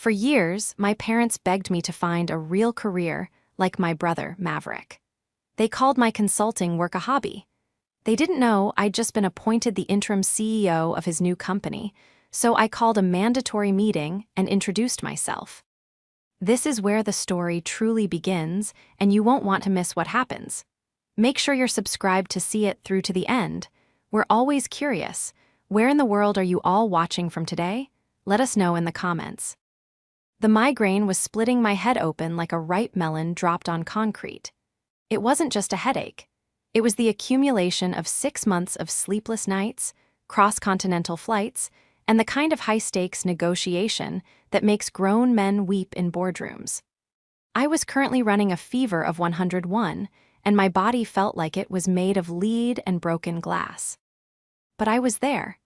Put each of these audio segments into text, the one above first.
For years, my parents begged me to find a real career like my brother, Maverick. They called my consulting work a hobby. They didn't know I'd just been appointed the interim CEO of his new company, so I called a mandatory meeting and introduced myself. This is where the story truly begins, and you won't want to miss what happens. Make sure you're subscribed to see it through to the end. We're always curious. Where in the world are you all watching from today? Let us know in the comments. The migraine was splitting my head open like a ripe melon dropped on concrete. It wasn't just a headache. It was the accumulation of 6 months of sleepless nights, cross-continental flights, and the kind of high-stakes negotiation that makes grown men weep in boardrooms. I was currently running a fever of 101, and my body felt like it was made of lead and broken glass. But I was there.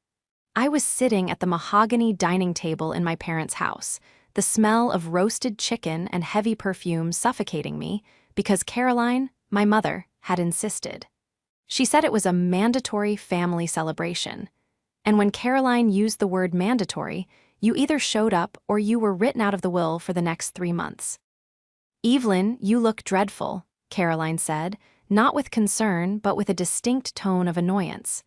I was sitting at the mahogany dining table in my parents' house, the smell of roasted chicken and heavy perfume suffocating me because Caroline, my mother, had insisted. She said it was a mandatory family celebration. And when Caroline used the word mandatory, you either showed up or you were written out of the will for the next 3 months. "Evelyn, you look dreadful," Caroline said, not with concern but with a distinct tone of annoyance.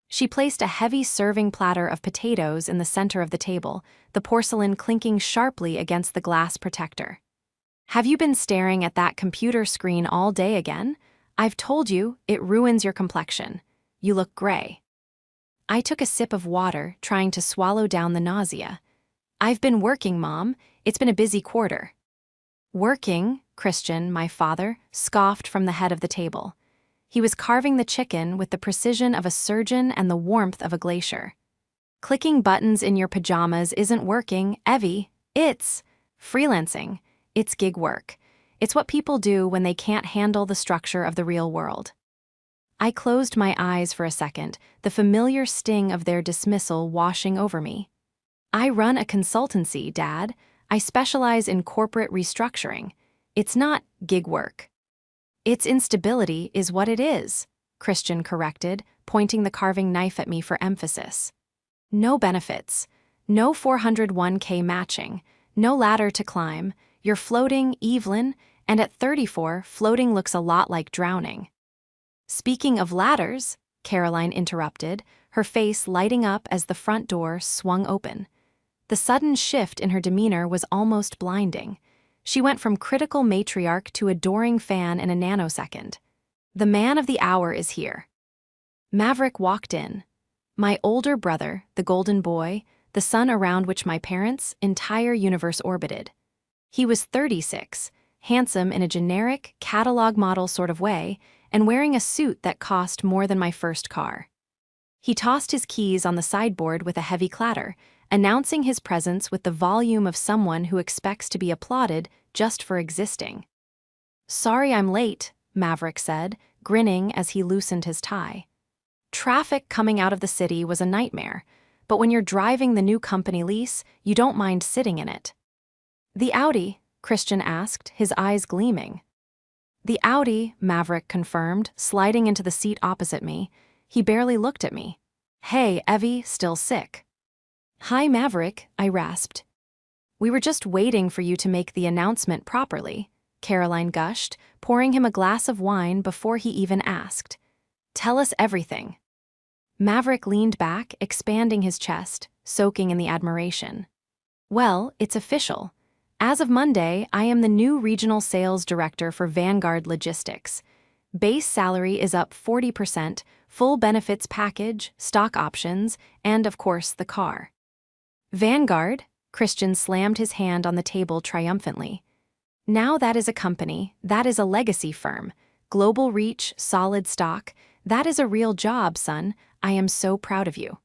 She placed a heavy serving platter of potatoes in the center of the table, the porcelain clinking sharply against the glass protector. "Have you been staring at that computer screen all day again? I've told you, it ruins your complexion. You look gray." I took a sip of water, trying to swallow down the nausea. "I've been working, Mom. It's been a busy quarter." "Working?" Christian, my father, scoffed from the head of the table. He was carving the chicken with the precision of a surgeon and the warmth of a glacier. "Clicking buttons in your pajamas isn't working, Evie. It's freelancing. It's gig work. It's what people do when they can't handle the structure of the real world." I closed my eyes for a second, the familiar sting of their dismissal washing over me. "I run a consultancy, Dad. I specialize in corporate restructuring. It's not gig work." "Its instability is what it is," Christian corrected, pointing the carving knife at me for emphasis. "No benefits. No 401k matching. No ladder to climb. You're floating, Evelyn, and at 34, floating looks a lot like drowning." "Speaking of ladders," Caroline interrupted, her face lighting up as the front door swung open. The sudden shift in her demeanor was almost blinding. She went from critical matriarch to adoring fan in a nanosecond. "The man of the hour is here." Maverick walked in. My older brother, the golden boy, the sun around which my parents' entire universe orbited. He was 36, handsome in a generic, catalog model sort of way, and wearing a suit that cost more than my first car. He tossed his keys on the sideboard with a heavy clatter, announcing his presence with the volume of someone who expects to be applauded just for existing. "Sorry I'm late," Maverick said, grinning as he loosened his tie. Traffic coming out of the city was a nightmare, but when you're driving the new company lease, you don't mind sitting in it. "The Audi?" Christian asked, his eyes gleaming. "The Audi," Maverick confirmed, sliding into the seat opposite me. He barely looked at me. "Hey, Evie, still sick?" "Hi, Maverick," I rasped. "We were just waiting for you to make the announcement properly," Caroline gushed, pouring him a glass of wine before he even asked. "Tell us everything." Maverick leaned back, expanding his chest, soaking in the admiration. "Well, it's official. As of Monday, I am the new regional sales director for Vanguard Logistics. Base salary is up 40%, full benefits package, stock options, and of course the car." "Vanguard?" Christian slammed his hand on the table triumphantly. "Now that is a company, that is a legacy firm. Global reach, solid stock. That is a real job, son. I am so proud of you."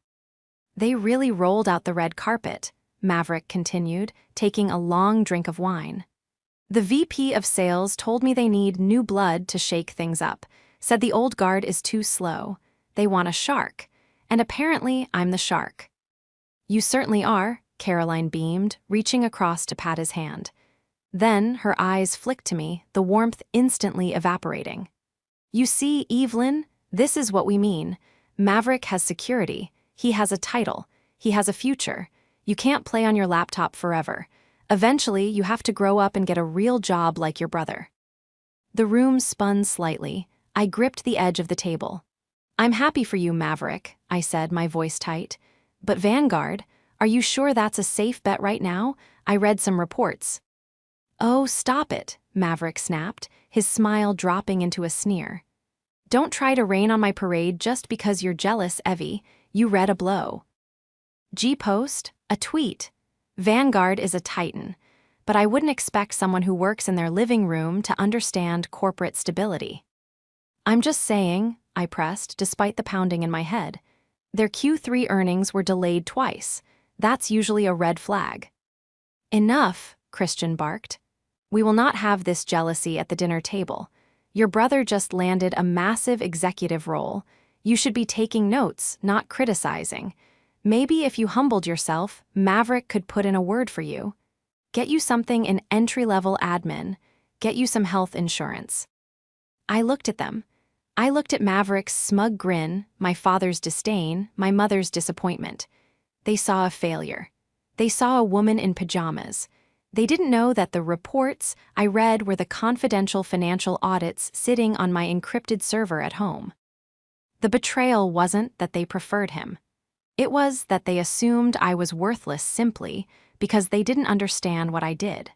"They really rolled out the red carpet," Maverick continued, taking a long drink of wine. "The VP of sales told me they need new blood to shake things up, said the old guard is too slow. They want a shark, and apparently I'm the shark." "You certainly are," Caroline beamed, reaching across to pat his hand. Then her eyes flicked to me, the warmth instantly evaporating. "You see, Evelyn, this is what we mean. Maverick has security, he has a title, he has a future. You can't play on your laptop forever. Eventually, you have to grow up and get a real job like your brother." The room spun slightly. I gripped the edge of the table. "I'm happy for you, Maverick," I said, my voice tight. "But Vanguard, are you sure that's a safe bet right now? I read some reports." "Oh, stop it," Maverick snapped, his smile dropping into a sneer. "Don't try to rain on my parade just because you're jealous, Evie. You read a blow." G-post? A tweet. Vanguard is a titan, but I wouldn't expect someone who works in their living room to understand corporate stability. "I'm just saying," I pressed, despite the pounding in my head. "Their Q3 earnings were delayed twice. That's usually a red flag." "Enough," Christian barked. "We will not have this jealousy at the dinner table. Your brother just landed a massive executive role. You should be taking notes, not criticizing. Maybe if you humbled yourself, Maverick could put in a word for you. Get you something in entry-level admin. Get you some health insurance." I looked at them. I looked at Maverick's smug grin, my father's disdain, my mother's disappointment. They saw a failure. They saw a woman in pajamas. They didn't know that the reports I read were the confidential financial audits sitting on my encrypted server at home. The betrayal wasn't that they preferred him. It was that they assumed I was worthless simply because they didn't understand what I did.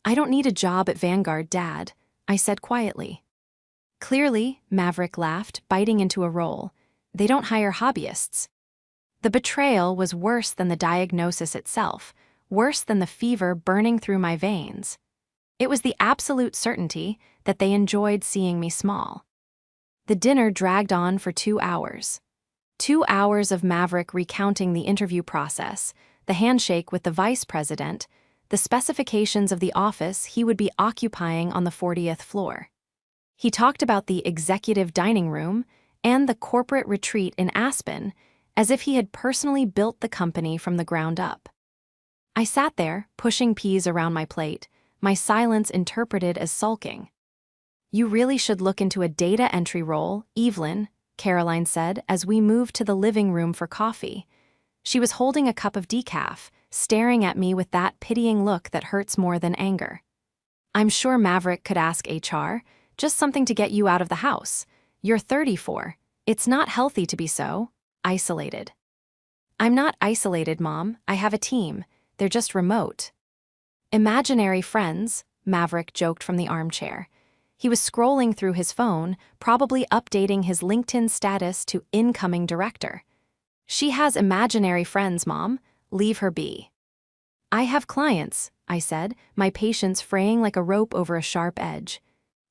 "I don't need a job at Vanguard, Dad," I said quietly. "Clearly," Maverick laughed, biting into a roll. "They don't hire hobbyists." The betrayal was worse than the diagnosis itself, worse than the fever burning through my veins. It was the absolute certainty that they enjoyed seeing me small. The dinner dragged on for 2 hours. 2 hours of Maverick recounting the interview process, the handshake with the vice president, the specifications of the office he would be occupying on the 40th floor. He talked about the executive dining room and the corporate retreat in Aspen as if he had personally built the company from the ground up. I sat there, pushing peas around my plate, my silence interpreted as sulking. "You really should look into a data entry role, Evelyn," Caroline said as we moved to the living room for coffee. She was holding a cup of decaf, staring at me with that pitying look that hurts more than anger. "I'm sure Maverick could ask HR, just something to get you out of the house. You're 34. It's not healthy to be so isolated." "I'm not isolated, Mom. I have a team. They're just remote." "Imaginary friends," Maverick joked from the armchair. He was scrolling through his phone, probably updating his LinkedIn status to incoming director. "She has imaginary friends, Mom. Leave her be." "I have clients," I said, my patience fraying like a rope over a sharp edge.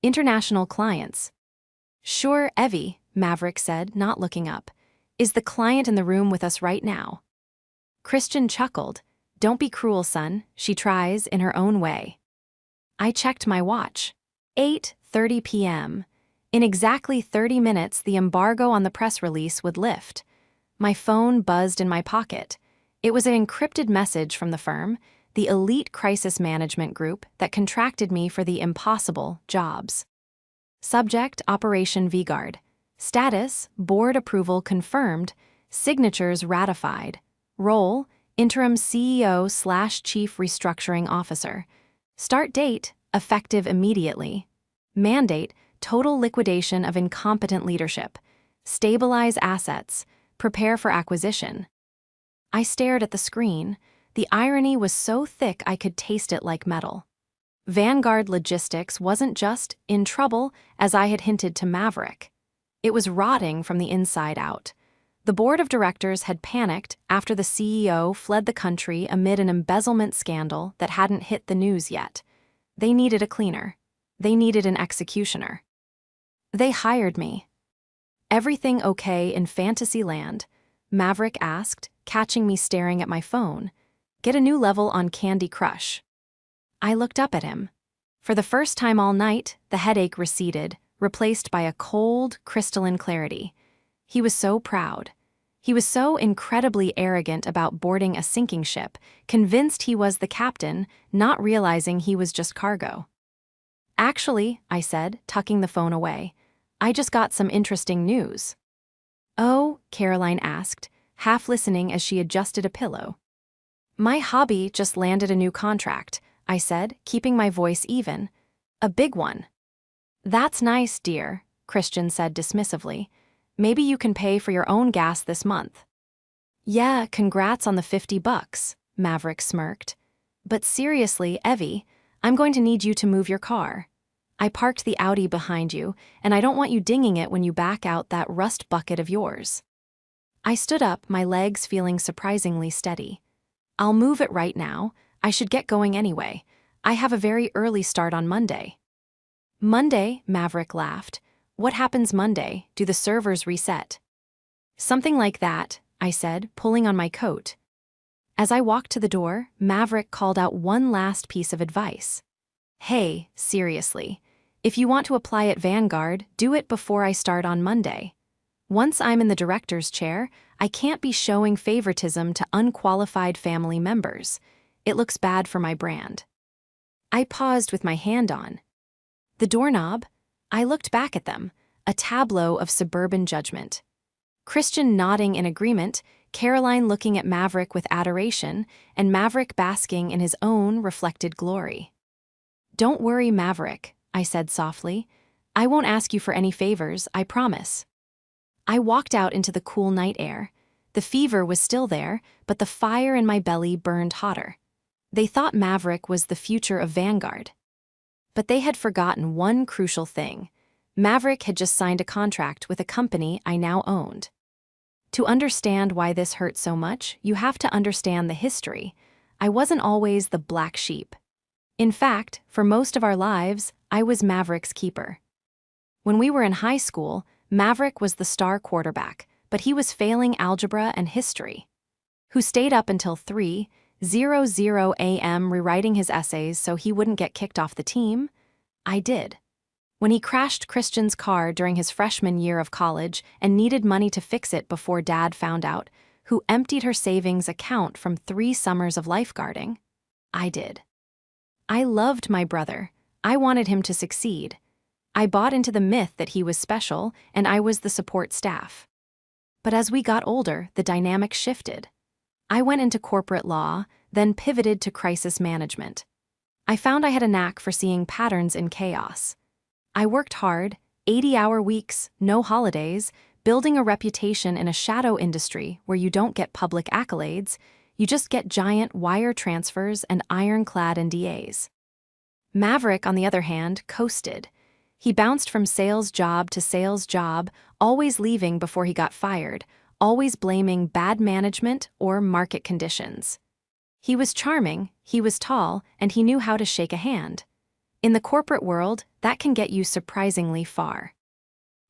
"International clients." "Sure, Evie," Maverick said, not looking up. "Is the client in the room with us right now?" Christian chuckled. "Don't be cruel, son. She tries in her own way." I checked my watch. 8:30 p.m. In exactly 30 minutes, the embargo on the press release would lift. My phone buzzed in my pocket. It was an encrypted message from the firm, the elite crisis management group that contracted me for the impossible jobs. Subject: Operation Vanguard. Status: Board approval confirmed. Signatures ratified. Role: Interim CEO/Chief Restructuring Officer. Start date: Effective immediately. Mandate: Total liquidation of incompetent leadership. Stabilize assets. Prepare for acquisition. I stared at the screen. The irony was so thick I could taste it like metal. Vanguard Logistics wasn't just in trouble, as I had hinted to Maverick. It was rotting from the inside out. The board of directors had panicked after the CEO fled the country amid an embezzlement scandal that hadn't hit the news yet. They needed a cleaner. They needed an executioner. They hired me. "Everything okay in Fantasyland?" Maverick asked, catching me staring at my phone. "Get a new level on Candy Crush." I looked up at him. For the first time all night, the headache receded, replaced by a cold, crystalline clarity. He was so proud. He was so incredibly arrogant about boarding a sinking ship, convinced he was the captain, not realizing he was just cargo. "Actually," I said, tucking the phone away, "I just got some interesting news." "Oh?" Caroline asked, half listening as she adjusted a pillow. My hobby just landed a new contract, I said, keeping my voice even. A big one. That's nice, dear, Christian said dismissively. Maybe you can pay for your own gas this month. Yeah, congrats on the $50, Maverick smirked. But seriously, Evie, I'm going to need you to move your car. I parked the Audi behind you, and I don't want you dinging it when you back out that rust bucket of yours. I stood up, my legs feeling surprisingly steady. I'll move it right now. I should get going anyway. I have a very early start on Monday. Monday, Maverick laughed. What happens Monday? Do the servers reset? Something like that, I said, pulling on my coat. As I walked to the door, Maverick called out one last piece of advice. Hey, seriously. If you want to apply at Vanguard, do it before I start on Monday. Once I'm in the director's chair, I can't be showing favoritism to unqualified family members. It looks bad for my brand. I paused with my hand on the doorknob. I looked back at them, a tableau of suburban judgment. Christian nodding in agreement, Caroline looking at Maverick with adoration, and Maverick basking in his own reflected glory. Don't worry, Maverick, I said softly. I won't ask you for any favors, I promise. I walked out into the cool night air. The fever was still there, but the fire in my belly burned hotter. They thought Maverick was the future of Vanguard. But they had forgotten one crucial thing. Maverick had just signed a contract with a company I now owned. To understand why this hurt so much, you have to understand the history. I wasn't always the black sheep. In fact, for most of our lives, I was Maverick's keeper. When we were in high school, Maverick was the star quarterback, but he was failing algebra and history. Who stayed up until 3:00 a.m. rewriting his essays so he wouldn't get kicked off the team? I did. When he crashed Christian's car during his freshman year of college and needed money to fix it before Dad found out, who emptied her savings account from 3 summers of lifeguarding? I did. I loved my brother. I wanted him to succeed. I bought into the myth that he was special and I was the support staff. But as we got older, the dynamic shifted. I went into corporate law, then pivoted to crisis management. I found I had a knack for seeing patterns in chaos. I worked hard, 80-hour weeks, no holidays, building a reputation in a shadow industry where you don't get public accolades, you just get giant wire transfers and ironclad NDAs. Maverick, on the other hand, coasted. He bounced from sales job to sales job, always leaving before he got fired, always blaming bad management or market conditions. He was charming, he was tall, and he knew how to shake a hand. In the corporate world, that can get you surprisingly far.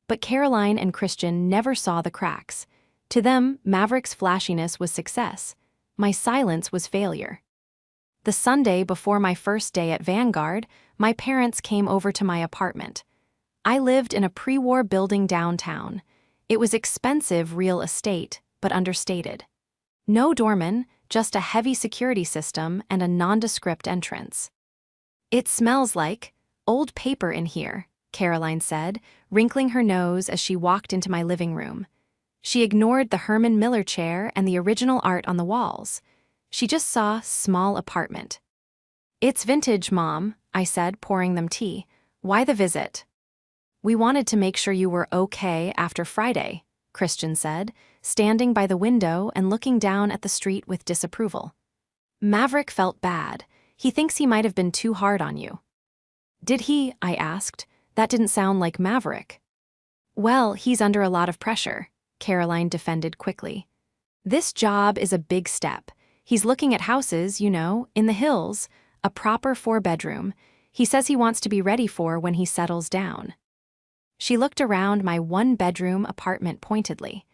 But Caroline and Christian never saw the cracks. To them, Maverick's flashiness was success. My silence was failure. The Sunday before my first day at Vanguard, my parents came over to my apartment. I lived in a pre-war building downtown. It was expensive real estate, but understated. No doorman, just a heavy security system and a nondescript entrance. It smells like old paper in here, Caroline said, wrinkling her nose as she walked into my living room. She ignored the Herman Miller chair and the original art on the walls. She just saw small apartment. It's vintage, Mom, I said, pouring them tea. Why the visit? We wanted to make sure you were okay after Friday, Christian said, standing by the window and looking down at the street with disapproval. Maverick felt bad. He thinks he might have been too hard on you. Did he? I asked. That didn't sound like Maverick. Well, he's under a lot of pressure, Caroline defended quickly. This job is a big step. He's looking at houses, you know, in the hills, a proper 4-bedroom. He says he wants to be ready for when he settles down. She looked around my 1-bedroom apartment pointedly.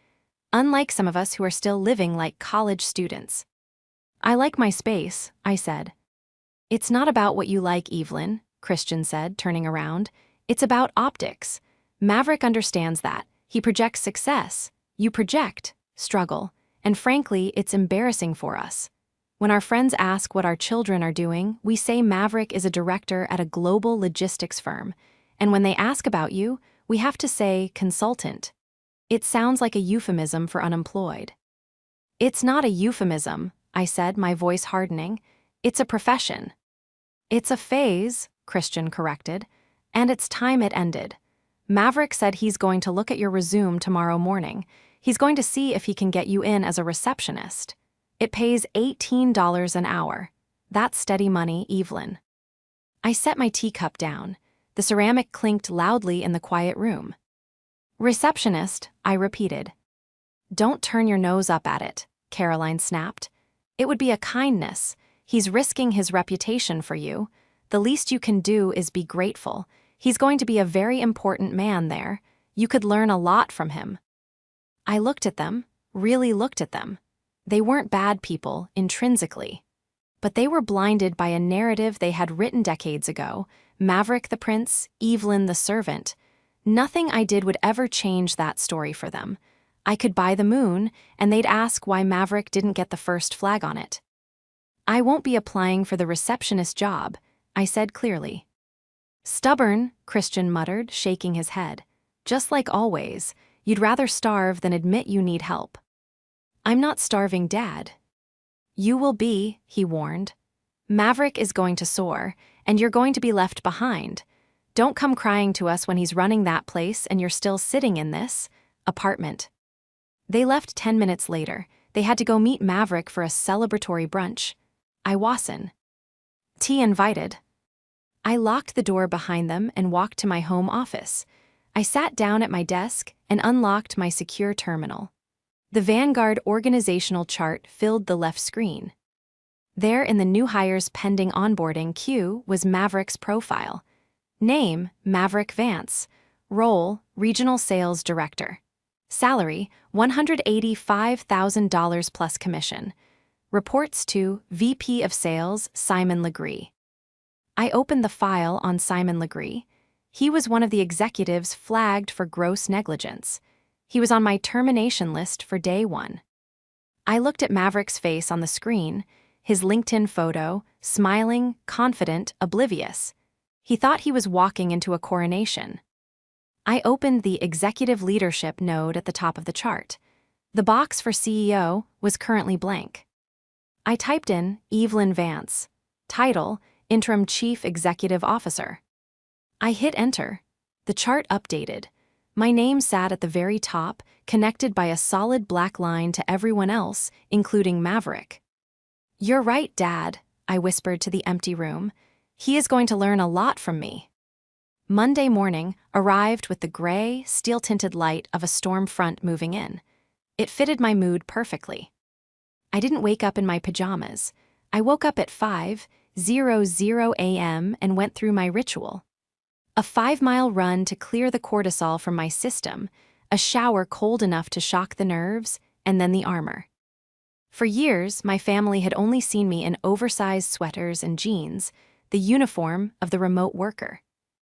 Unlike some of us who are still living like college students. I like my space, I said. It's not about what you like, Evelyn, Christian said, turning around. It's about optics. Maverick understands that. He projects success. You project struggle. And frankly, it's embarrassing for us. When our friends ask what our children are doing, we say Maverick is a director at a global logistics firm. And when they ask about you, we have to say consultant. It sounds like a euphemism for unemployed. It's not a euphemism, I said, my voice hardening. It's a profession. It's a phase, Christian corrected, and it's time it ended. Maverick said he's going to look at your resume tomorrow morning. He's going to see if he can get you in as a receptionist. It pays $18 an hour. That's steady money, Evelyn. I set my teacup down. The ceramic clinked loudly in the quiet room. Receptionist, I repeated. Don't turn your nose up at it, Caroline snapped. It would be a kindness. He's risking his reputation for you. The least you can do is be grateful. He's going to be a very important man there. You could learn a lot from him. I looked at them, really looked at them. They weren't bad people, intrinsically. But they were blinded by a narrative they had written decades ago. Maverick the prince, Evelyn the servant. Nothing I did would ever change that story for them. I could buy the moon, and they'd ask why Maverick didn't get the first flag on it. I won't be applying for the receptionist job, I said clearly. Stubborn, Christian muttered, shaking his head. Just like always, you'd rather starve than admit you need help. I'm not starving, Dad. You will be, he warned. Maverick is going to soar, and you're going to be left behind. Don't come crying to us when he's running that place and you're still sitting in this apartment. They left 10 minutes later. They had to go meet Maverick for a celebratory brunch. I wasn't. Tea invited. I locked the door behind them and walked to my home office. I sat down at my desk and unlocked my secure terminal. The Vanguard organizational chart filled the left screen. There in the new hires pending onboarding queue was Maverick's profile. Name, Maverick Vance. Role, Regional Sales Director. Salary, $185,000 plus commission. Reports to VP of Sales, Simon Legree. I opened the file on Simon Legree. He was one of the executives flagged for gross negligence. He was on my termination list for day one. I looked at Maverick's face on the screen, his LinkedIn photo, smiling, confident, oblivious. He thought he was walking into a coronation. I opened the Executive Leadership node at the top of the chart. The box for CEO was currently blank. I typed in Evelyn Vance. Title, Interim Chief Executive Officer. I hit enter. The chart updated. My name sat at the very top, connected by a solid black line to everyone else, including Maverick. You're right, Dad, I whispered to the empty room. He is going to learn a lot from me. Monday morning arrived with the gray, steel-tinted light of a storm front moving in. It fitted my mood perfectly. I didn't wake up in my pajamas. I woke up at 5:00 a.m. and went through my ritual. A 5-mile run to clear the cortisol from my system, a shower cold enough to shock the nerves, and then the armor. For years, my family had only seen me in oversized sweaters and jeans, the uniform of the remote worker.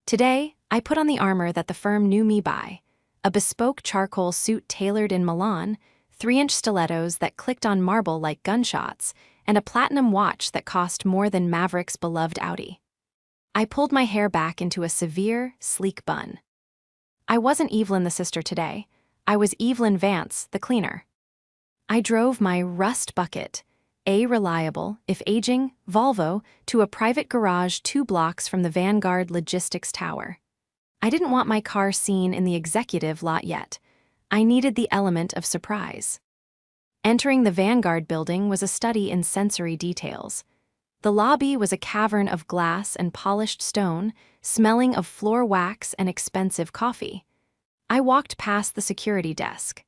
Today, I put on the armor that the firm knew me by, a bespoke charcoal suit tailored in Milan, 3-inch stilettos that clicked on marble like gunshots, and a platinum watch that cost more than Maverick's beloved Audi. I pulled my hair back into a severe, sleek bun. I wasn't Evelyn the sister today. I was Evelyn Vance, the cleaner. I drove my rust bucket, a reliable, if aging, Volvo to a private garage 2 blocks from the Vanguard Logistics Tower. I didn't want my car seen in the executive lot yet. I needed the element of surprise. Entering the Vanguard building was a study in sensory details. The lobby was a cavern of glass and polished stone, smelling of floor wax and expensive coffee. I walked past the security desk.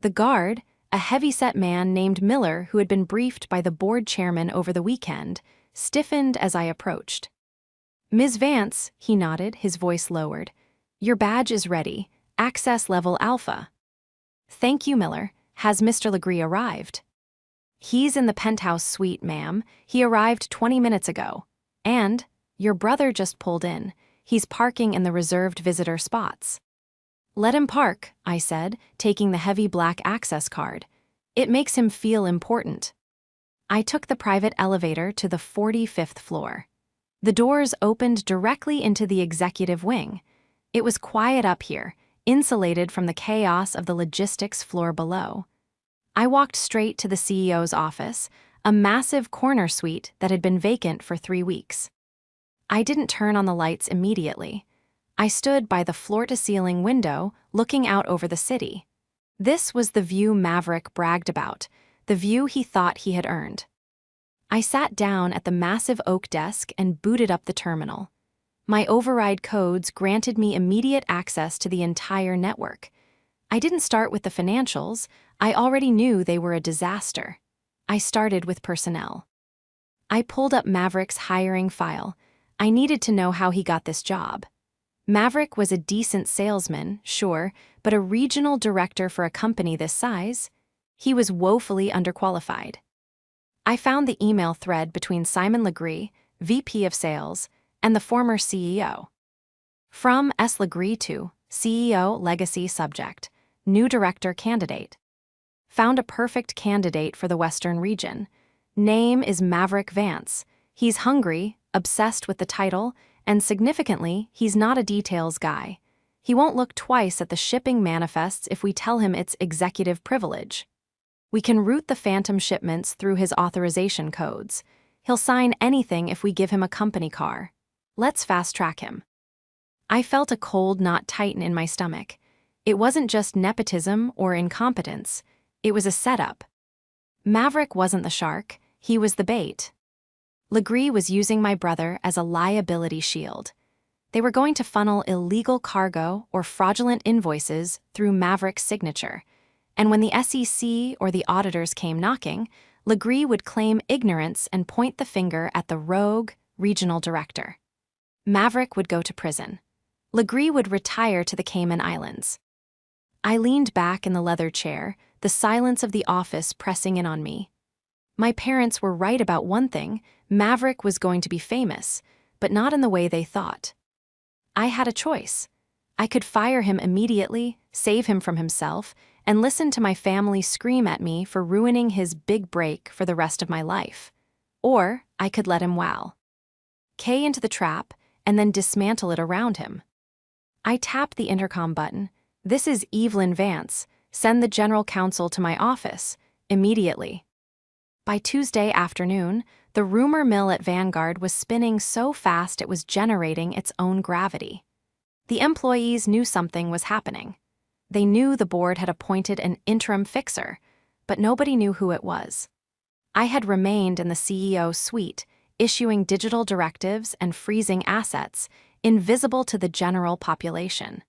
The guard, a heavy-set man named Miller who had been briefed by the board chairman over the weekend, stiffened as I approached. Ms. Vance, he nodded, his voice lowered. Your badge is ready. Access level Alpha. Thank you, Miller. Has Mr. Legree arrived? He's in the penthouse suite, ma'am. He arrived 20 minutes ago. And your brother just pulled in. He's parking in the reserved visitor spots. Let him park, I said, taking the heavy black access card. It makes him feel important. I took the private elevator to the 45th floor. The doors opened directly into the executive wing. It was quiet up here, insulated from the chaos of the logistics floor below. I walked straight to the CEO's office, a massive corner suite that had been vacant for 3 weeks. I didn't turn on the lights immediately. I stood by the floor-to-ceiling window, looking out over the city. This was the view Maverick bragged about, the view he thought he had earned. I sat down at the massive oak desk and booted up the terminal. My override codes granted me immediate access to the entire network. I didn't start with the financials. I already knew they were a disaster. I started with personnel. I pulled up Maverick's hiring file. I needed to know how he got this job. Maverick was a decent salesman, sure, but a regional director for a company this size? He was woefully underqualified. I found the email thread between Simon Legree, VP of Sales, and the former CEO. From S. Legree to CEO Legacy Subject, New Director Candidate. Found a perfect candidate for the Western region. Name is Maverick Vance. He's hungry, obsessed with the title, and significantly, he's not a details guy. He won't look twice at the shipping manifests if we tell him it's executive privilege. We can route the phantom shipments through his authorization codes. He'll sign anything if we give him a company car. Let's fast-track him. I felt a cold knot tighten in my stomach. It wasn't just nepotism or incompetence. It was a setup. Maverick wasn't the shark, he was the bait. Legree was using my brother as a liability shield. They were going to funnel illegal cargo or fraudulent invoices through Maverick's signature. And when the SEC or the auditors came knocking, Legree would claim ignorance and point the finger at the rogue regional director. Maverick would go to prison. Legree would retire to the Cayman Islands. I leaned back in the leather chair, the silence of the office pressing in on me. My parents were right about one thing: Maverick was going to be famous, but not in the way they thought. I had a choice. I could fire him immediately, save him from himself, and listen to my family scream at me for ruining his big break for the rest of my life. Or I could let him wow. K into the trap, and then dismantle it around him. I tapped the intercom button. This is Evelyn Vance. Send the general counsel to my office, immediately. By Tuesday afternoon, the rumor mill at Vanguard was spinning so fast it was generating its own gravity. The employees knew something was happening. They knew the board had appointed an interim fixer, but nobody knew who it was. I had remained in the CEO suite, issuing digital directives and freezing assets, invisible to the general population.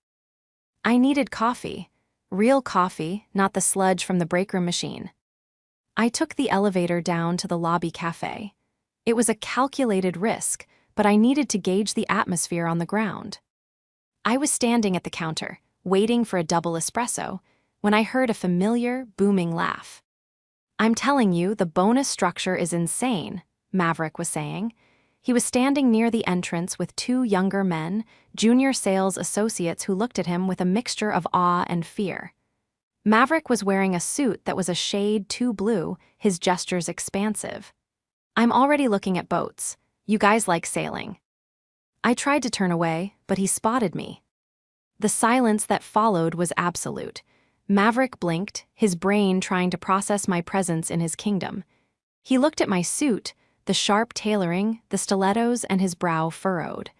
I needed coffee, real coffee, not the sludge from the breakroom machine. I took the elevator down to the lobby cafe. It was a calculated risk, but I needed to gauge the atmosphere on the ground. I was standing at the counter, waiting for a double espresso, when I heard a familiar, booming laugh. "I'm telling you, the bonus structure is insane," Maverick was saying. He was standing near the entrance with 2 younger men, junior sales associates who looked at him with a mixture of awe and fear. Maverick was wearing a suit that was a shade too blue, his gestures expansive. "I'm already looking at boats. You guys like sailing." I tried to turn away, but he spotted me. The silence that followed was absolute. Maverick blinked, his brain trying to process my presence in his kingdom. He looked at my suit, the sharp tailoring, the stilettos, and his brow furrowed.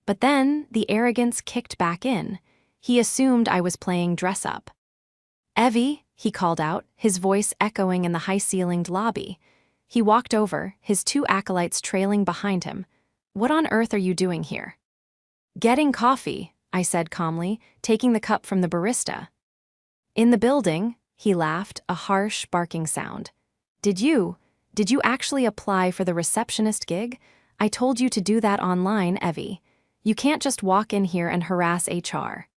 But then the arrogance kicked back in. He assumed I was playing dress-up. "Evie," he called out, his voice echoing in the high-ceilinged lobby. He walked over, his 2 acolytes trailing behind him. "What on earth are you doing here?" "Getting coffee," I said calmly, taking the cup from the barista. "In the building," he laughed, a harsh, barking sound. Did you actually apply for the receptionist gig? I told you to do that online, Evie. You can't just walk in here and harass HR."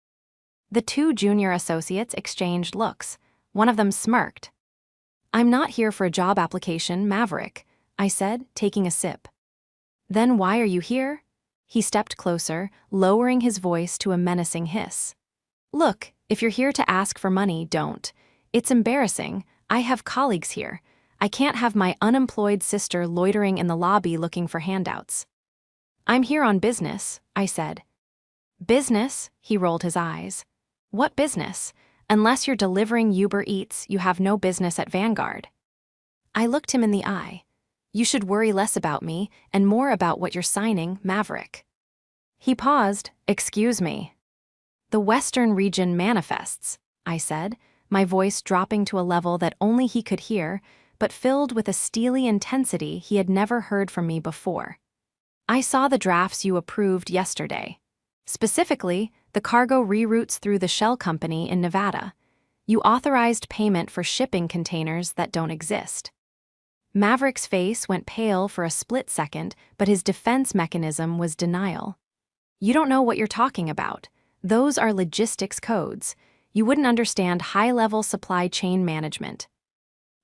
The 2 junior associates exchanged looks. One of them smirked. "I'm not here for a job application, Maverick," I said, taking a sip. "Then why are you here?" He stepped closer, lowering his voice to a menacing hiss. "Look, if you're here to ask for money, don't. It's embarrassing. I have colleagues here. I can't have my unemployed sister loitering in the lobby looking for handouts." "I'm here on business," I said. "Business?" He rolled his eyes. "What business? Unless you're delivering Uber Eats, you have no business at Vanguard." I looked him in the eye. You should worry less about me and more about what you're signing, Maverick. He paused. Excuse me. The Western region manifests, I said, my voice dropping to a level that only he could hear, but filled with a steely intensity he had never heard from me before. I saw the drafts you approved yesterday. Specifically, the cargo reroutes through the shell company in Nevada. You authorized payment for shipping containers that don't exist. Maverick's face went pale for a split second, but his defense mechanism was denial. You don't know what you're talking about. Those are logistics codes. You wouldn't understand high-level supply chain management.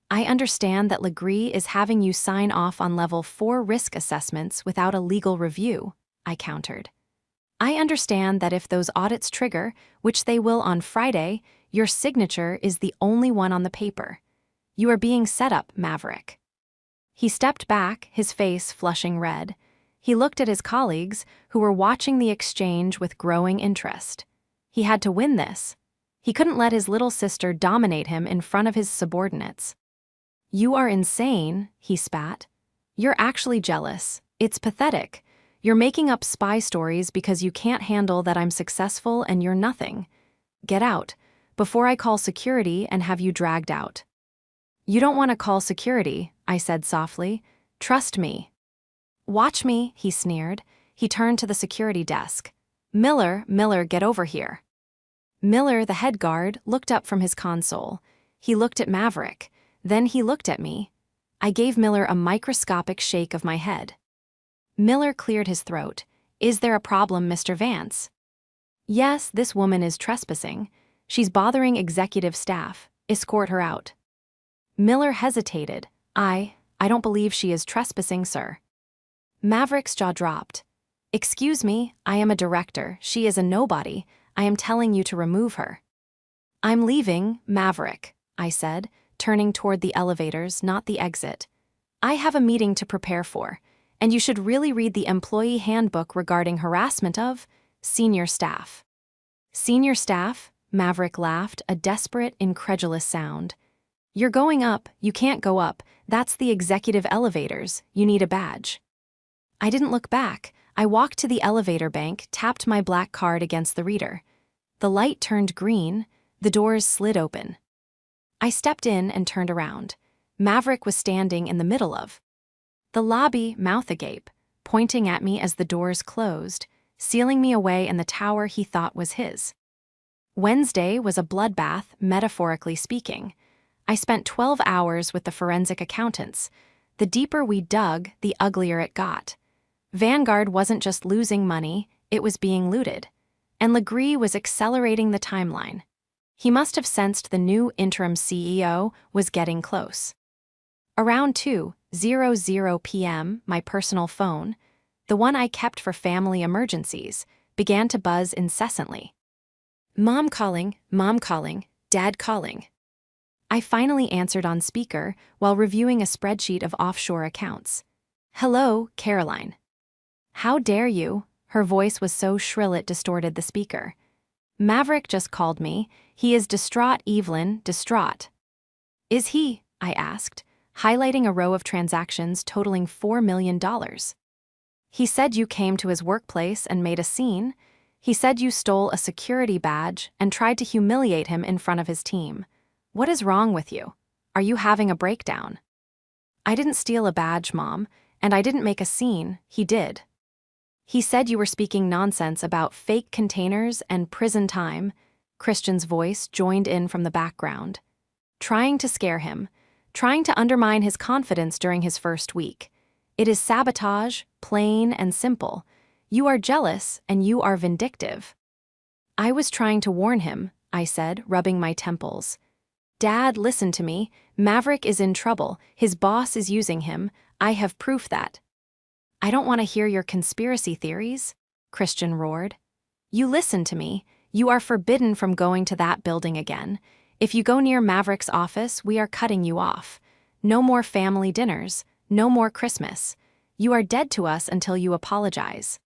I understand that Legree is having you sign off on level 4 risk assessments without a legal review, I countered. I understand that if those audits trigger, which they will on Friday, your signature is the only one on the paper. You are being set up, Maverick. He stepped back, his face flushing red. He looked at his colleagues, who were watching the exchange with growing interest. He had to win this. He couldn't let his little sister dominate him in front of his subordinates. You are insane, he spat. You're actually jealous. It's pathetic. You're making up spy stories because you can't handle that I'm successful and you're nothing. Get out, before I call security and have you dragged out. You don't want to call security, I said softly. Trust me. Watch me, he sneered. He turned to the security desk. Miller, get over here. Miller, the head guard, looked up from his console. He looked at Maverick. Then he looked at me. I gave Miller a microscopic shake of my head. Miller cleared his throat. Is there a problem, Mr. Vance? Yes, this woman is trespassing. She's bothering executive staff. Escort her out. Miller hesitated. I don't believe she is trespassing, sir. Maverick's jaw dropped. Excuse me, I am a director. She is a nobody. I am telling you to remove her. I'm leaving, Maverick, I said, turning toward the elevators, not the exit. I have a meeting to prepare for, and you should really read the employee handbook regarding harassment of senior staff. Senior staff? Maverick laughed, a desperate, incredulous sound. You're going up, you can't go up. That's the executive elevators. You need a badge. I didn't look back. I walked to the elevator bank, tapped my black card against the reader. The light turned green. The doors slid open. I stepped in and turned around. Maverick was standing in the middle of the lobby, mouth agape, pointing at me as the doors closed, sealing me away in the tower he thought was his. Wednesday was a bloodbath, metaphorically speaking. I spent 12 hours with the forensic accountants. The deeper we dug, the uglier it got. Vanguard wasn't just losing money, it was being looted. And Legree was accelerating the timeline. He must have sensed the new interim CEO was getting close. Around 2:00 p.m., my personal phone, the one I kept for family emergencies, began to buzz incessantly. Mom calling, Dad calling. I finally answered on speaker while reviewing a spreadsheet of offshore accounts. Hello, Caroline. How dare you? Her voice was so shrill it distorted the speaker. Maverick just called me. He is distraught, Evelyn, distraught. Is he? I asked, highlighting a row of transactions totaling $4 million. He said you came to his workplace and made a scene. He said you stole a security badge and tried to humiliate him in front of his team. What is wrong with you? Are you having a breakdown? I didn't steal a badge, Mom, and I didn't make a scene. He did. He said you were speaking nonsense about fake containers and prison time. Christian's voice joined in from the background. Trying to scare him, trying to undermine his confidence during his first week. It is sabotage, plain and simple. You are jealous and you are vindictive. I was trying to warn him, I said, rubbing my temples. Dad, listen to me. Maverick is in trouble. His boss is using him. I have proof that. I don't want to hear your conspiracy theories, Christian roared. You listen to me. You are forbidden from going to that building again. If you go near Maverick's office, we are cutting you off. No more family dinners. No more Christmas. You are dead to us until you apologize.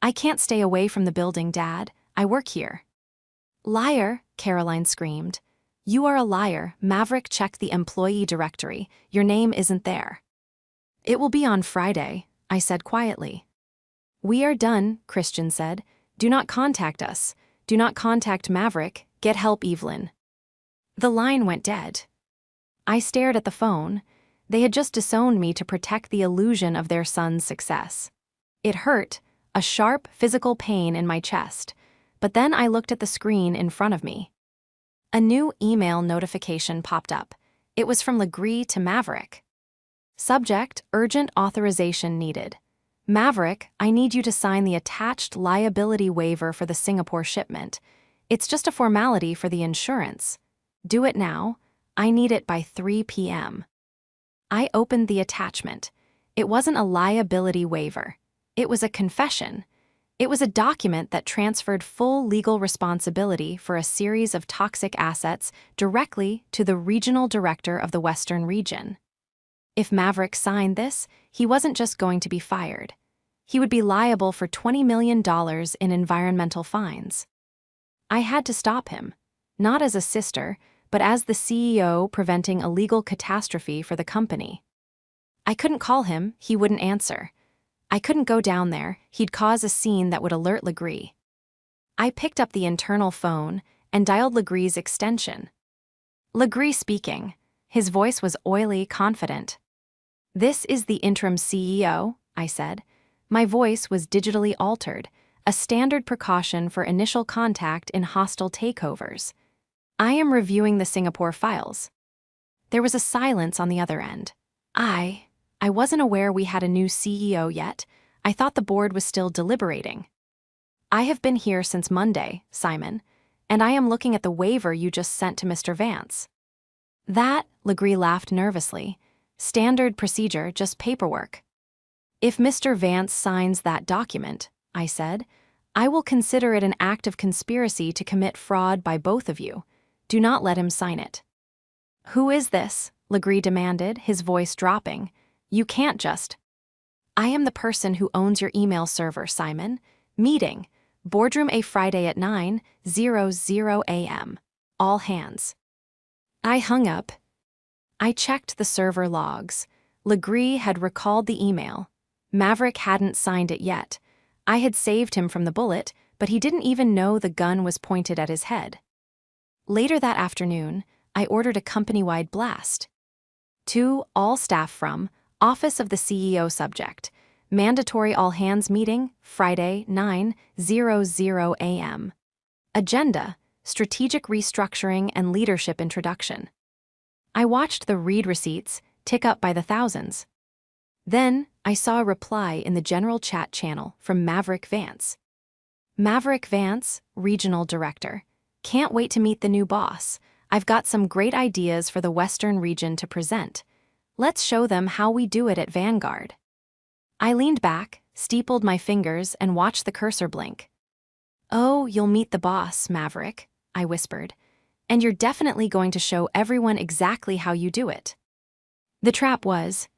I can't stay away from the building, Dad. I work here. Liar, Caroline screamed. "You are a liar, Maverick. Check the employee directory. Your name isn't there." "It will be on Friday," I said quietly. "We are done," Christian said. "Do not contact us. Do not contact Maverick. Get help, Evelyn." The line went dead. I stared at the phone. They had just disowned me to protect the illusion of their son's success. It hurt, a sharp physical pain in my chest, but then I looked at the screen in front of me. A new email notification popped up. It was from Legree to Maverick. Subject: urgent authorization needed. Maverick, I need you to sign the attached liability waiver for the Singapore shipment. It's just a formality for the insurance. Do it now. I need it by 3 p.m. I opened the attachment. It wasn't a liability waiver. It was a confession. It was a document that transferred full legal responsibility for a series of toxic assets directly to the regional director of the Western region. If Maverick signed this, he wasn't just going to be fired. He would be liable for $20 million in environmental fines. I had to stop him, not as a sister, but as the CEO preventing a legal catastrophe for the company. I couldn't call him, he wouldn't answer. I couldn't go down there, he'd cause a scene that would alert Legree. I picked up the internal phone and dialed Legree's extension. Legree speaking. His voice was oily, confident. "This is the interim CEO," I said. My voice was digitally altered, a standard precaution for initial contact in hostile takeovers. "I am reviewing the Singapore files." There was a silence on the other end. I wasn't aware we had a new CEO yet. I thought the board was still deliberating. "I have been here since Monday, Simon, and I am looking at the waiver you just sent to Mr. Vance." "That," Legree laughed nervously. "Standard procedure, just paperwork." "If Mr. Vance signs that document," I said, "I will consider it an act of conspiracy to commit fraud by both of you. Do not let him sign it." "Who is this?" Legree demanded, his voice dropping. "You can't just—" "I am the person who owns your email server, Simon. Meeting. Boardroom A Friday at 9:00 a.m. All hands." I hung up. I checked the server logs. Legree had recalled the email. Maverick hadn't signed it yet. I had saved him from the bullet, but he didn't even know the gun was pointed at his head. Later that afternoon, I ordered a company-wide blast. To all staff from Office of the CEO subject. Mandatory all-hands meeting, Friday, 9:00 a.m. Agenda: strategic restructuring and leadership introduction. I watched the read receipts tick up by the thousands. Then, I saw a reply in the general chat channel from Maverick Vance. "Maverick Vance, Regional Director. Can't wait to meet the new boss. I've got some great ideas for the Western region to present. Let's show them how we do it at Vanguard." I leaned back, steepled my fingers, and watched the cursor blink. "Oh, you'll meet the boss, Maverick," I whispered. "And you're definitely going to show everyone exactly how you do it." The trap was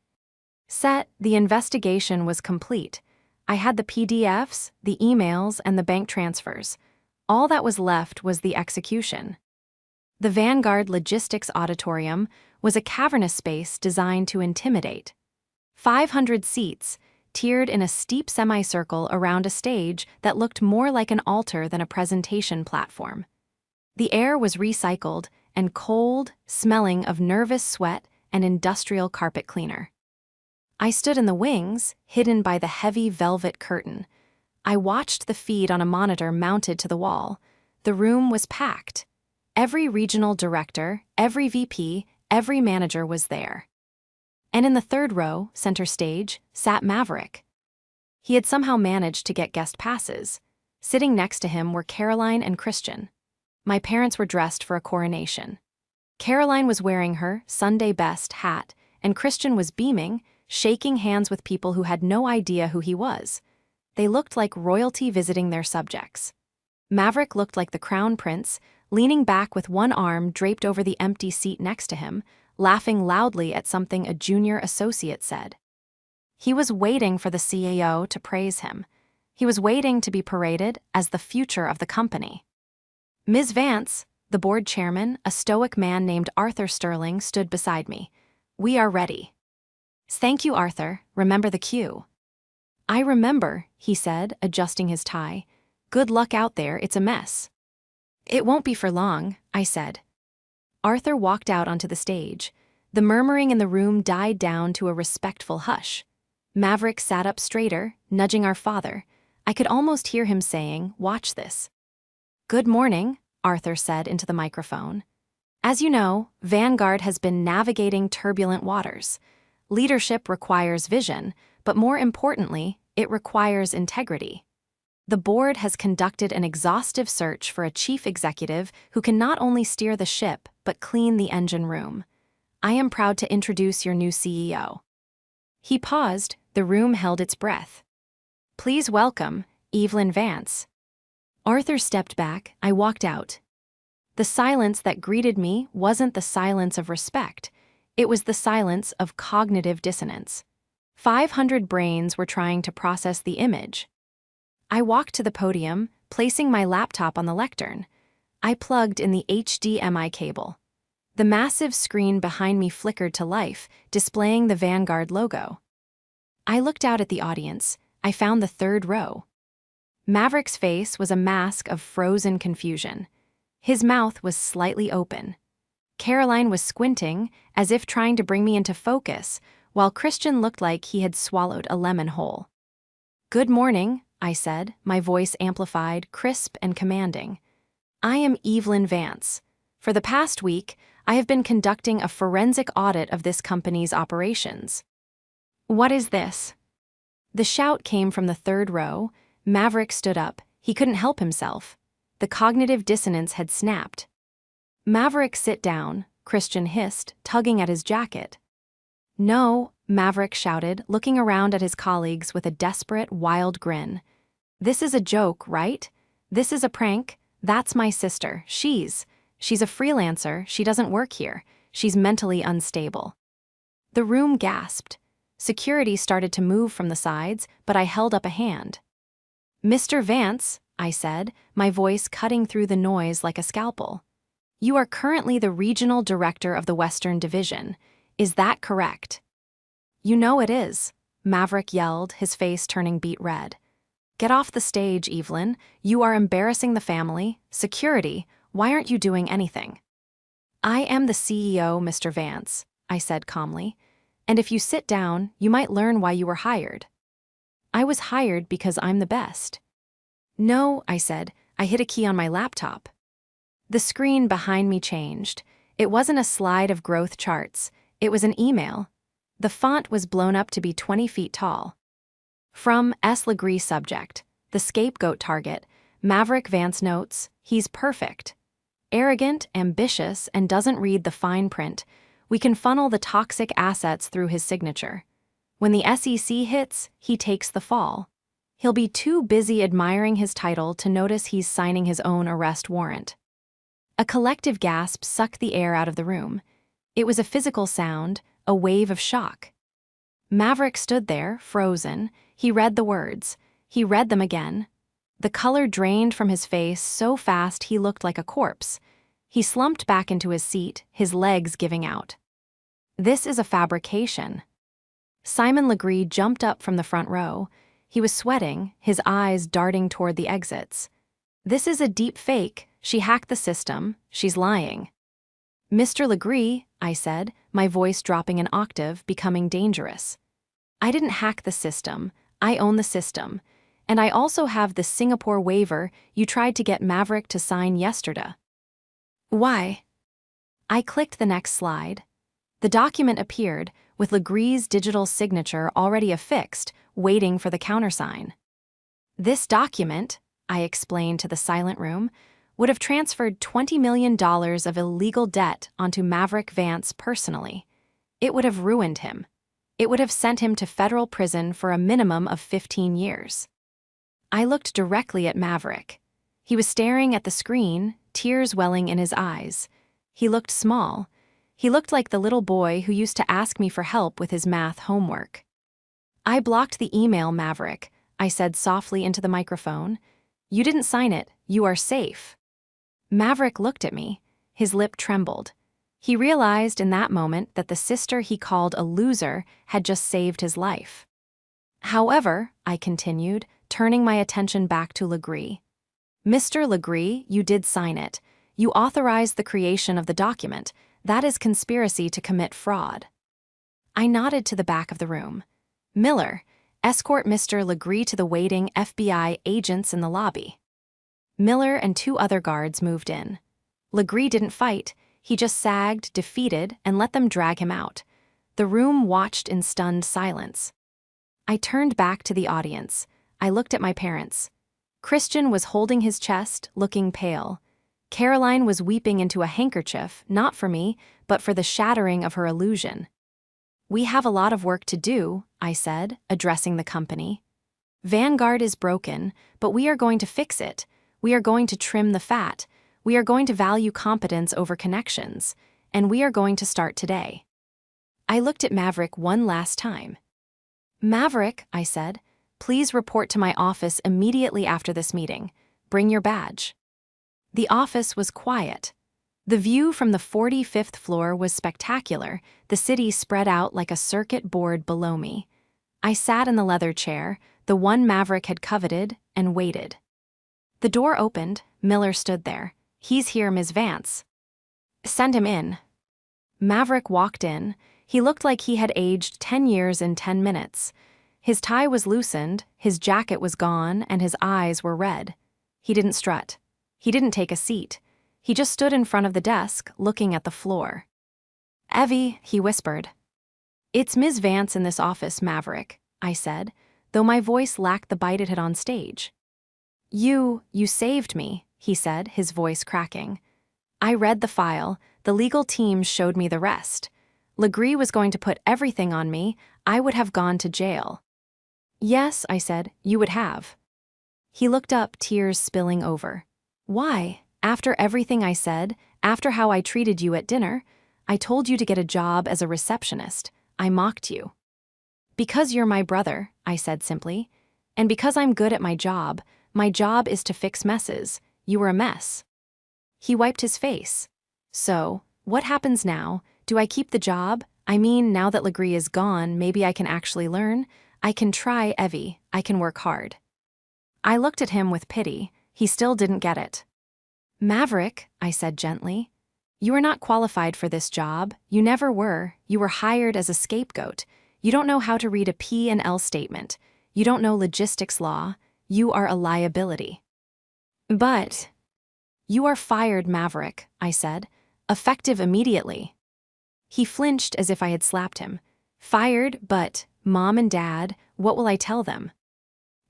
set. The investigation was complete. I had the PDFs, the emails, and the bank transfers. All that was left was the execution. The Vanguard Logistics Auditorium was a cavernous space designed to intimidate. 500 seats, tiered in a steep semicircle around a stage that looked more like an altar than a presentation platform. The air was recycled and cold, smelling of nervous sweat and industrial carpet cleaner. I stood in the wings, hidden by the heavy velvet curtain. I watched the feed on a monitor mounted to the wall. The room was packed. Every regional director, every VP, every manager was there. And in the third row, center stage, sat Maverick. He had somehow managed to get guest passes. Sitting next to him were Caroline and Christian. My parents were dressed for a coronation. Caroline was wearing her Sunday best hat, and Christian was beaming, shaking hands with people who had no idea who he was. They looked like royalty visiting their subjects. Maverick looked like the crown prince, leaning back with one arm draped over the empty seat next to him, laughing loudly at something a junior associate said. He was waiting for the CEO to praise him. He was waiting to be paraded as the future of the company. "Ms. Vance," The board chairman, a stoic man named Arthur Sterling, stood beside me. "We are ready." "Thank you, Arthur. Remember the cue." "I remember," he said, adjusting his tie. "Good luck out there, it's a mess." "It won't be for long," I said. Arthur walked out onto the stage. The murmuring in the room died down to a respectful hush. Maverick sat up straighter, nudging our father. I could almost hear him saying, "Watch this." "Good morning," Arthur said into the microphone. "As you know, Vanguard has been navigating turbulent waters. Leadership requires vision, but more importantly, it requires integrity. The board has conducted an exhaustive search for a chief executive who can not only steer the ship, but clean the engine room. I am proud to introduce your new CEO." He paused, the room held its breath. "Please welcome, Evelyn Vance." Arthur stepped back, I walked out. The silence that greeted me wasn't the silence of respect. It was the silence of cognitive dissonance. 500 brains were trying to process the image. I walked to the podium, placing my laptop on the lectern. I plugged in the HDMI cable. The massive screen behind me flickered to life, displaying the Vanguard logo. I looked out at the audience. I found the third row. Maverick's face was a mask of frozen confusion. His mouth was slightly open. Caroline was squinting, as if trying to bring me into focus, while Christian looked like he had swallowed a lemon whole. "Good morning," I said, my voice amplified, crisp and commanding. "I am Evelyn Vance. For the past week, I have been conducting a forensic audit of this company's operations." "What is this?" The shout came from the third row. Maverick stood up. He couldn't help himself. The cognitive dissonance had snapped. "Maverick, sit down," Christian hissed, tugging at his jacket. "No," Maverick shouted, looking around at his colleagues with a desperate, wild grin. "This is a joke, right? This is a prank? That's my sister. She's a freelancer. She doesn't work here. She's mentally unstable." The room gasped. Security started to move from the sides, but I held up a hand. "Mr. Vance," I said, my voice cutting through the noise like a scalpel. "You are currently the regional director of the Western Division. Is that correct?" "You know it is," Maverick yelled, his face turning beet red. "Get off the stage, Evelyn. You are embarrassing the family. Security, why aren't you doing anything?" "I am the CEO, Mr. Vance," I said calmly. "And if you sit down, you might learn why you were hired." "I was hired because I'm the best." "No," I said. I hit a key on my laptop. The screen behind me changed. It wasn't a slide of growth charts. It was an email. The font was blown up to be 20 feet tall. From S. Legree subject, the scapegoat target, Maverick Vance notes, "He's perfect. Arrogant, ambitious, and doesn't read the fine print. We can funnel the toxic assets through his signature. When the SEC hits, he takes the fall. He'll be too busy admiring his title to notice he's signing his own arrest warrant." A collective gasp sucked the air out of the room. It was a physical sound, a wave of shock. Maverick stood there, frozen. He read the words. He read them again. The color drained from his face so fast he looked like a corpse. He slumped back into his seat, his legs giving out. "This is a fabrication." Simon Legree jumped up from the front row. He was sweating, his eyes darting toward the exits. "This is a deep fake. She hacked the system. She's lying." "Mr. Legree," I said, my voice dropping an octave, becoming dangerous. "I didn't hack the system. I own the system. And I also have the Singapore waiver you tried to get Maverick to sign yesterday." "Why?" I clicked the next slide. The document appeared, with Legree's digital signature already affixed, waiting for the countersign. "This document," I explained to the silent room, "would have transferred $20 million of illegal debt onto Maverick Vance personally. It would have ruined him. It would have sent him to federal prison for a minimum of 15 years. I looked directly at Maverick. He was staring at the screen, tears welling in his eyes. He looked small. He looked like the little boy who used to ask me for help with his math homework. "I blocked the email, Maverick," I said softly into the microphone. "You didn't sign it. You are safe." Maverick looked at me. His lip trembled. He realized in that moment that the sister he called a loser had just saved his life. However, I continued, turning my attention back to Legree. Mr. Legree, you did sign it. You authorized the creation of the document. That is conspiracy to commit fraud. I nodded to the back of the room. Miller, escort Mr. Legree to the waiting FBI agents in the lobby. Miller and 2 other guards moved in. Legree didn't fight. He just sagged, defeated, and let them drag him out. The room watched in stunned silence. I turned back to the audience. I looked at my parents. Christian was holding his chest, looking pale. Caroline was weeping into a handkerchief, not for me, but for the shattering of her illusion. We have a lot of work to do, I said, addressing the company. Vanguard is broken, but we are going to fix it. We are going to trim the fat. We are going to value competence over connections. And we are going to start today. I looked at Maverick one last time. Maverick, I said, please report to my office immediately after this meeting. Bring your badge. The office was quiet. The view from the 45th floor was spectacular, the city spread out like a circuit board below me. I sat in the leather chair, the one Maverick had coveted, and waited. The door opened. Miller stood there. He's here, Ms. Vance. Send him in. Maverick walked in. He looked like he had aged 10 years in 10 minutes. His tie was loosened, his jacket was gone, and his eyes were red. He didn't strut. He didn't take a seat. He just stood in front of the desk, looking at the floor. Evie, he whispered. It's Ms. Vance in this office, Maverick, I said, though my voice lacked the bite it had on stage. You saved me, he said, his voice cracking. I read the file. The legal team showed me the rest. Legree was going to put everything on me. I would have gone to jail. Yes, I said, you would have. He looked up, tears spilling over. Why? After everything I said, after how I treated you at dinner, I told you to get a job as a receptionist. I mocked you. Because you're my brother, I said simply. And because I'm good at my job is to fix messes. You were a mess. He wiped his face. So, what happens now? Do I keep the job? I mean, now that Legree is gone, maybe I can actually learn. I can try, Evie. I can work hard. I looked at him with pity. He still didn't get it. Maverick, I said gently, you are not qualified for this job. You never were. You were hired as a scapegoat. You don't know how to read a P&L statement. You don't know logistics law. You are a liability. But you are fired, Maverick, I said, effective immediately. He flinched as if I had slapped him. Fired, but, Mom and Dad, what will I tell them?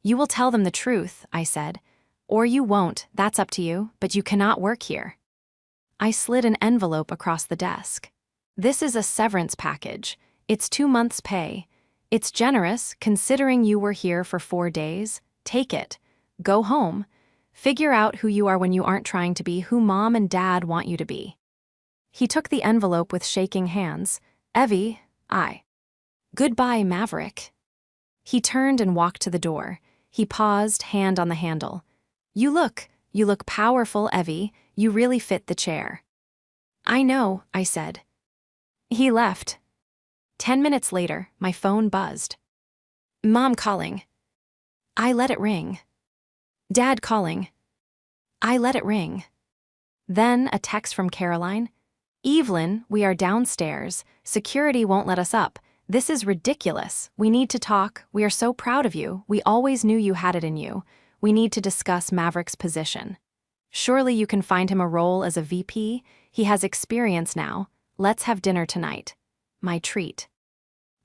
You will tell them the truth, I said. Or you won't, that's up to you, but you cannot work here. I slid an envelope across the desk. This is a severance package. It's 2 months' pay. It's generous, considering you were here for 4 days. Take it. Go home. Figure out who you are when you aren't trying to be who Mom and Dad want you to be. He took the envelope with shaking hands. Evie, Goodbye, Maverick. He turned and walked to the door. He paused, hand on the handle. You look powerful, Evie. You really fit the chair. I know, I said. He left. 10 minutes later, my phone buzzed. Mom calling. I let it ring. Dad calling. I let it ring. Then a text from Caroline. Evelyn, we are downstairs. Security won't let us up. This is ridiculous. We need to talk. We are so proud of you. We always knew you had it in you. We need to discuss Maverick's position. Surely you can find him a role as a VP. He has experience now. Let's have dinner tonight. My treat.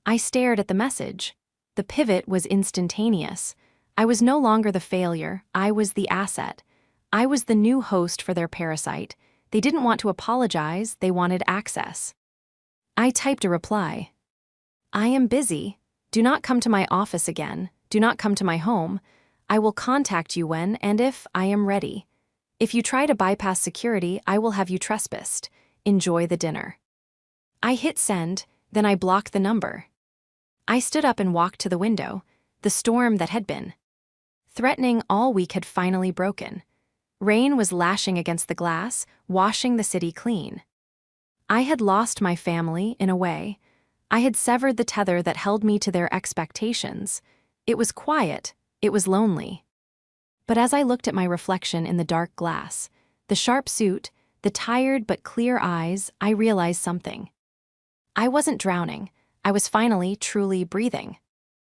I stared at the message. The pivot was instantaneous. I was no longer the failure. I was the asset. I was the new host for their parasite. They didn't want to apologize. They wanted access. I typed a reply. I am busy. Do not come to my office again. Do not come to my home. I will contact you when and if I am ready. If you try to bypass security, I will have you trespassed. Enjoy the dinner. I hit send, then I blocked the number. I stood up and walked to the window. The storm that had been threatening all week had finally broken. Rain was lashing against the glass, washing the city clean. I had lost my family, in a way. I had severed the tether that held me to their expectations. It was quiet, it was lonely. But as I looked at my reflection in the dark glass, the sharp suit, the tired but clear eyes, I realized something. I wasn't drowning. I was finally truly breathing.